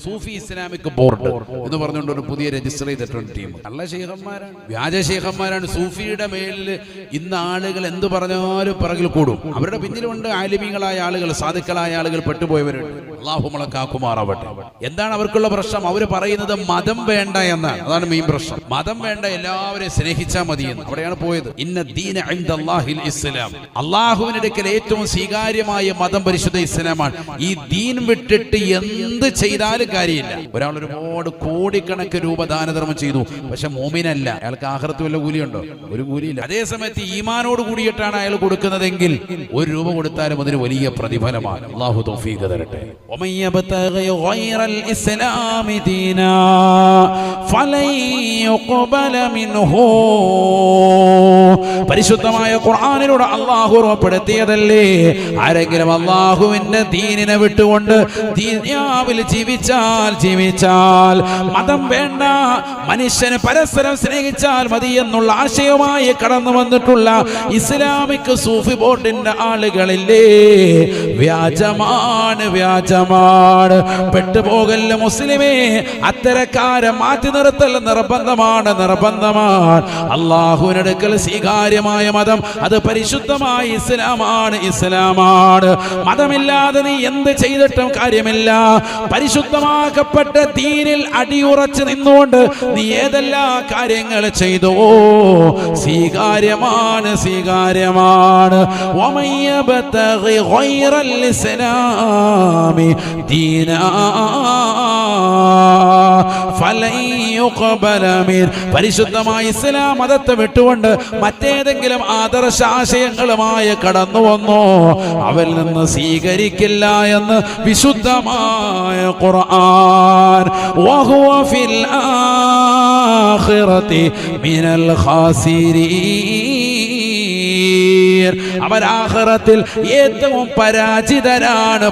സൂഫി Islamic board എന്ന് പറഞ്ഞുകൊണ്ട് ഒരു പുതിയ രജിസ്റ്റർ ചെയ്തിട്ടുണ്ട് ടീം. നല്ല ശൈഖന്മാരാണ്, വ്യാജ ശൈഖന്മാരാണ്. സൂഫിയുടെ മേലിൽ ഇന്ന് ആളുകൾ എന്ത് പറഞ്ഞാലും പിറകിൽ കൂടും. അവരുടെ പിന്നിലുണ്ട് ആലിമീങ്ങളായ ആളുകൾ, സാധുക്കളായ ആളുകൾ, പെട്ടുപോയവരുണ്ട്. അല്ലാഹു നമ്മളെ കാക്കുമാറാവട്ടെ. എന്താണ് അവർക്കുള്ള പ്രശ്നം? അവർ പറയുന്നത് മതം വേണ്ട എന്നാണ്. അതാണ് മെയിൻ പ്രശ്നം. മതം വേണ്ട, എല്ലാവരെയും സ്നേഹിച്ചാൽ മതി എന്ന്. അവിടെയാണ് പോയത്. ഇന്ന ദീന ഇൻദല്ലാഹിൽ ഇസ്ലാം. അല്ലാഹുവിന്റെ അടുക്കൽ ഏറ്റവും സ്വീകാര്യമായ മതം പരിശുദ്ധ ഇസ്ലാമാണ്. ഈ ദീൻ വിട്ടിട്ട് എന്ത് ചെയ്താലും കാര്യമില്ല. ഒരാൾ ഒരുപാട് കോടിക്കണക്കിന് രൂപ ദാനധർമ്മം ചെയ്തു, പക്ഷെ മോമിനല്ല, അയാൾക്ക് ആഖിറത്ത് വല്ല കൂലിയുണ്ടോ? ഒരു കൂലിയില്ല. അതേ സമയത്ത് ഈമാനോട് കൂടിയിട്ടാണ് അയാൾ കൊടുക്കുന്നതെങ്കിൽ ഒരു രൂപ കൊടുത്താലും അതിന് വലിയ പ്രതിഫലമാണ്. അല്ലാഹു തൗഫീഖ് തരട്ടെ. വമൻ യബ്തഗി ഗൈറൽ ഇസ്ലാമി ദീനാ ഫലൻ യുഖ്ബല മിൻഹു. പരിശുദ്ധമായ ഖുർആനിലൂടെ അല്ലാഹു ഉറപ്പെടുത്തിയതല്ലേ, ആരെങ്കിലും അല്ലാഹുവിന്റെ ദീനിനെ വിട്ടുകൊണ്ട് ദുനിയാവിൽ ജീവിച്ചാൽ മതം വേണ്ട, മനുഷ്യന് പരസ്പരം സ്നേഹിച്ചാൽ മതി എന്നുള്ള ആശയവുമായി കടന്നു വന്നിട്ടുള്ള ഇസ്ലാമിക് സൂഫി ബോർഡിന്റെ ആളുകളില്ലേ, വ്യാജമാണ്. പെട്ടുപോകല്ല മുസ്ലിമേ, അത്തരക്കാരെ മാറ്റി നിർത്തൽ നിർബന്ധമാണ്. അല്ലാഹുവിനടുക്കൽ സ്വീകാര്യമായ മതം അത് പരിശുദ്ധമായ ഇസ്ലാമാണ്. മതമില്ലാതെ നീ എന്ത് ചെയ്തിട്ടും കാര്യമില്ല. പരിശുദ്ധമാക്കപ്പെട്ട ദീനിൽ അടിയുറച്ച് നിന്നുകൊണ്ട് നീ ഏതെല്ലാം കാര്യങ്ങൾ ചെയ്തോ സ്വീകാര്യമാണ്. വമൻ യബ്തഗി ഗൈറൽ ഇസ്ലാമി ദീനാ ഫലൻ യുഖ്ബല മിൻ. പരിശുദ്ധമായ ഇസ്ലാം മതത്തെ വിട്ടുകൊണ്ട് മറ്റേതെങ്കിലും ആദർശാശയങ്ങളുമായി കടന്നു വന്നോ അവരിൽ നിന്ന് സ്വീകരിക്കില്ല എന്ന് വിശുദ്ധമായ ഖുർആൻ. വഹുവ ഫിൽ ആഖിറതി മിനൽ ഖാസിരീൻ. അവർ ആഖിറത്തിൽ ഏറ്റവും പരാജിതരാണ്.